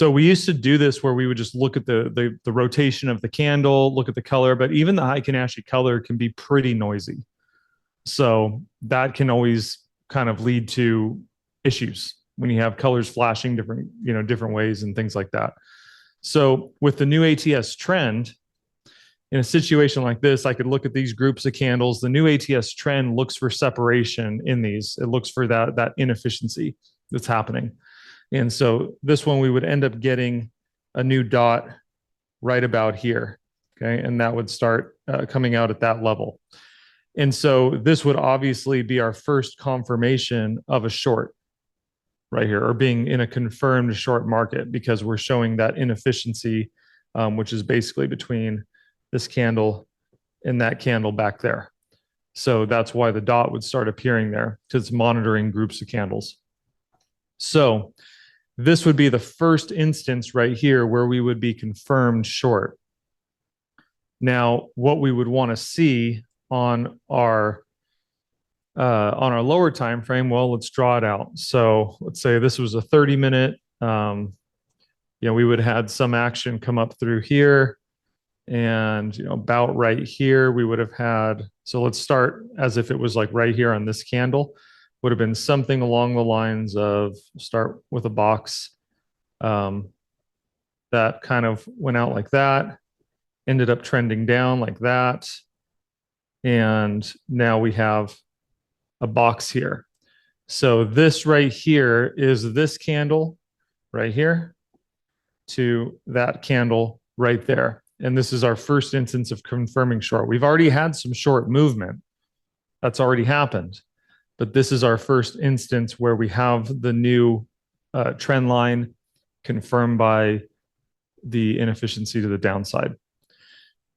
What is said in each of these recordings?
So we used to do this where we would just look at the rotation of the candle, look at the color, but even the Heikin Ashi color can be pretty noisy. So that can always kind of lead to issues when you have colors flashing different ways and things like that. So with the new ATS trend, in a situation like this, I could look at these groups of candles. The new ATS trend looks for separation in these. It looks for that inefficiency that's happening. And so this one, we would end up getting a new dot right about here. Okay. And that would start coming out at that level. And so this would obviously be our first confirmation of a short right here, or being in a confirmed short market, because we're showing that inefficiency, which is basically between this candle and that candle back there. So that's why the dot would start appearing there, because it's monitoring groups of candles. So this would be the first instance right here where we would be confirmed short. Now, what we would want to see on our lower time frame, well, let's draw it out. So let's say this was a 30-minute. We would have had some action come up through here, and about right here we would have had. So let's start as if it was like right here on this candle. Would have been something along the lines of, start with a box that kind of went out like that, ended up trending down like that, and now we have a box here. So this right here is this candle right here to that candle right there. And this is our first instance of confirming short. We've already had some short movement. That's already happened. But this is our first instance where we have the new trend line confirmed by the inefficiency to the downside.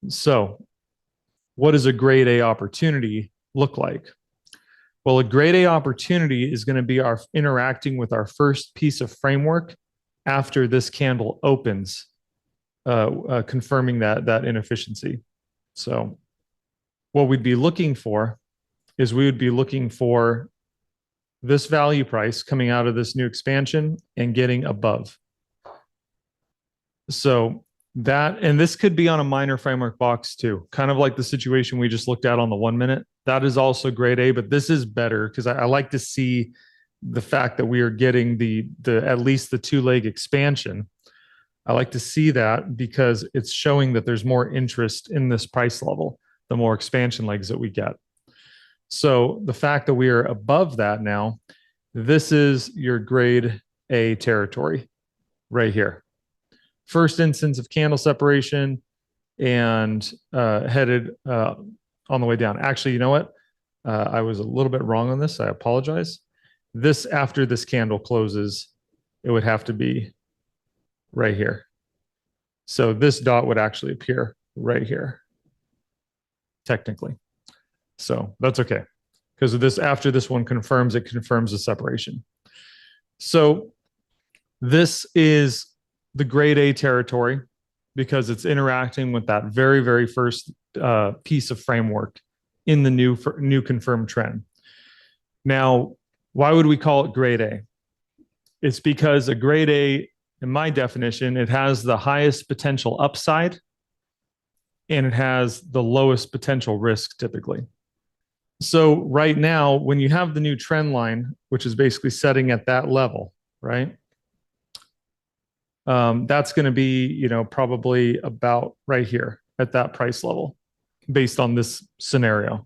So what does a grade A opportunity look like? Well, a grade A opportunity is going to be our interacting with our first piece of framework after this candle opens, confirming that inefficiency. So what we'd be looking for is we would be looking for this value price coming out of this new expansion and getting above. So that, and this could be on a minor framework box too, kind of like the situation we just looked at on the 1 minute. That is also grade A, but this is better because I like to see the fact that we are getting the at least the 2-leg expansion. I like to see that because it's showing that there's more interest in this price level, the more expansion legs that we get. So the fact that we are above that now, this is your grade A territory right here. First instance of candle separation and headed on the way down. Actually, you know what? I was a little bit wrong on this. I apologize. This, after this candle closes, it would have to be right here. So this dot would actually appear right here, technically. So that's okay, because of this, after this one confirms, it confirms the separation. So this is the grade A territory because it's interacting with that very, very first piece of framework in the new confirmed trend. Now, why would we call it grade A? It's because a grade A, in my definition, it has the highest potential upside and it has the lowest potential risk typically. So right now, when you have the new trend line, which is basically setting at that level, right? That's going to be, probably about right here at that price level based on this scenario.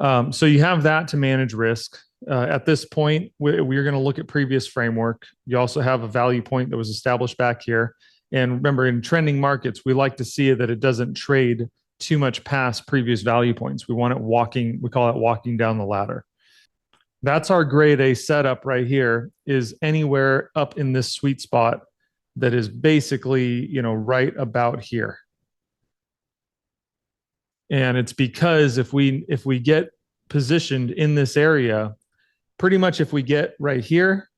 So you have that to manage risk. At this point, we're going to look at previous framework. You also have a value point that was established back here. And remember, in trending markets, we like to see that it doesn't trade too much past previous value points. We want it walking, we call it walking down the ladder. That's our grade A setup right here, is anywhere up in this sweet spot that is basically, right about here. And it's because if we get positioned in this area, pretty much if we get right here,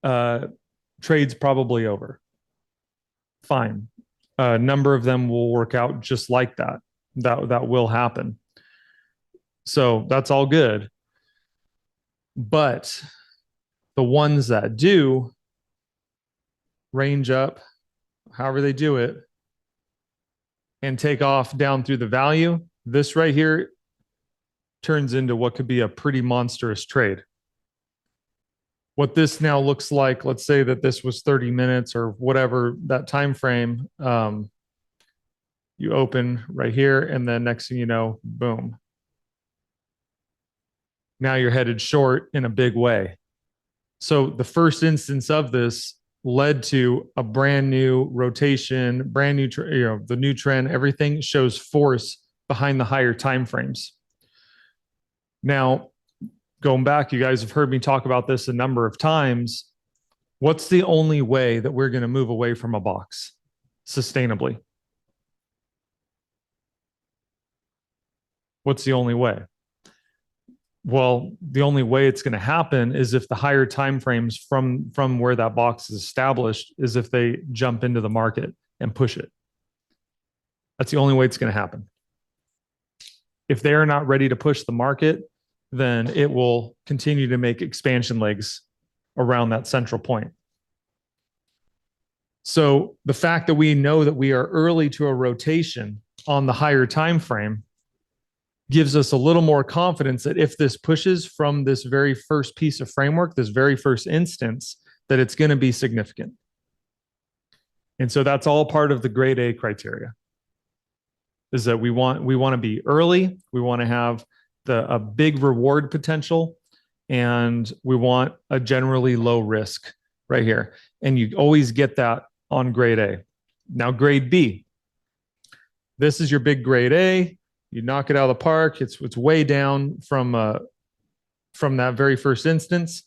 trade's probably over. Fine. A number of them will work out just like that. That will happen. So that's all good. But the ones that do, range up, however they do it, and take off down through the value, this right here turns into what could be a pretty monstrous trade. What this now looks like, let's say that this was 30 minutes or whatever that time frame, you open right here, and then next thing you know, boom. Now you're headed short in a big way. So the first instance of this led to a brand new rotation, brand new, the new trend, everything shows force behind the higher time frames. Now, going back, you guys have heard me talk about this a number of times. What's the only way that we're going to move away from a box sustainably? What's the only way? Well, the only way it's going to happen is if the higher time frames from where that box is established is if they jump into the market and push it. That's the only way it's going to happen. If they're not ready to push the market, then it will continue to make expansion legs around that central point. So the fact that we know that we are early to a rotation on the higher time frame gives us a little more confidence that if this pushes from this very first piece of framework, this very first instance, that it's going to be significant. And so that's all part of the grade A criteria, is that we want to be early, we want to have a big reward potential, and we want a generally low risk right here. And you always get that on grade A. Now grade B, this is your big grade A. You knock it out of the park. It's way down from that very first instance.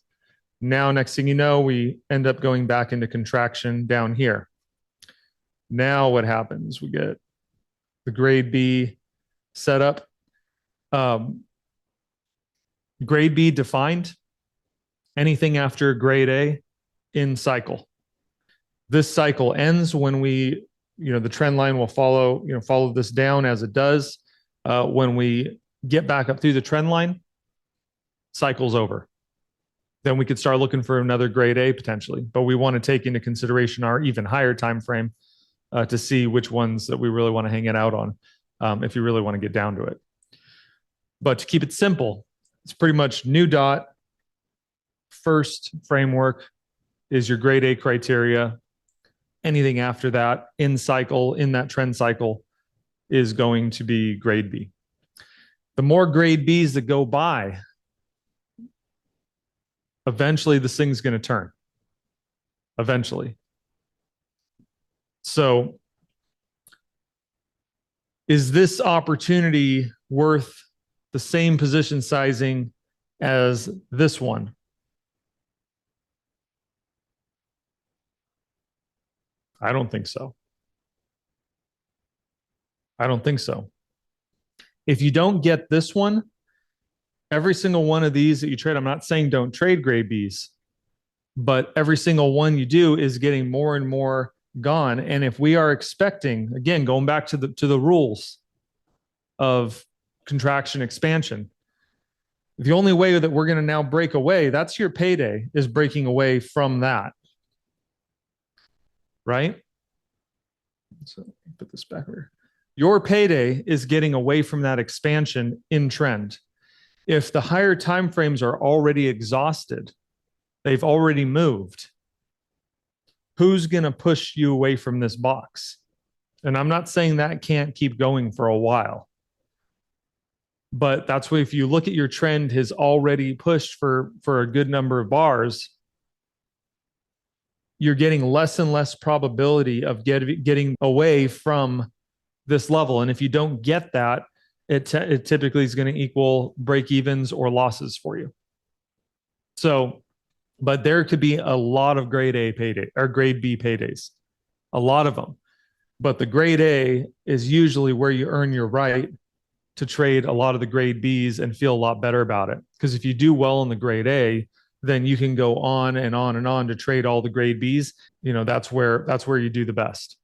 Now, next thing you know, we end up going back into contraction down here. Now what happens? We get the grade B setup. Grade B defined, anything after grade A in cycle. This cycle ends when we, the trend line will follow this down as it does. When we get back up through the trend line, cycle's over. Then we could start looking for another grade A potentially, but we want to take into consideration our even higher time frame to see which ones that we really want to hang it out on if you really want to get down to it. But to keep it simple, it's pretty much new dot. First framework is your grade A criteria. Anything after that in cycle, in that trend cycle, is going to be grade B. The more grade Bs that go by, eventually this thing's going to turn. Eventually. So is this opportunity worth the same position sizing as this one? I don't think so. I don't think so. If you don't get this one, every single one of these that you trade, I'm not saying don't trade grade Bs, but every single one you do is getting more and more gone. And if we are expecting, again, going back to the rules of contraction expansion, the only way that we're going to now break away, that's your payday, is breaking away from that. Right? So put this back here. Your payday is getting away from that expansion in trend. If the higher time frames are already exhausted, they've already moved, who's going to push you away from this box? And I'm not saying that can't keep going for a while. But that's why if you look at your trend has already pushed for a good number of bars, you're getting less and less probability of getting away from this level. And if you don't get that, it typically is going to equal break evens or losses for you. So, but there could be a lot of grade A payday or grade B paydays, a lot of them. But the grade A is usually where you earn your right to trade a lot of the grade Bs and feel a lot better about it. Because if you do well in the grade A, then you can go on and on and on to trade all the grade Bs. That's where you do the best.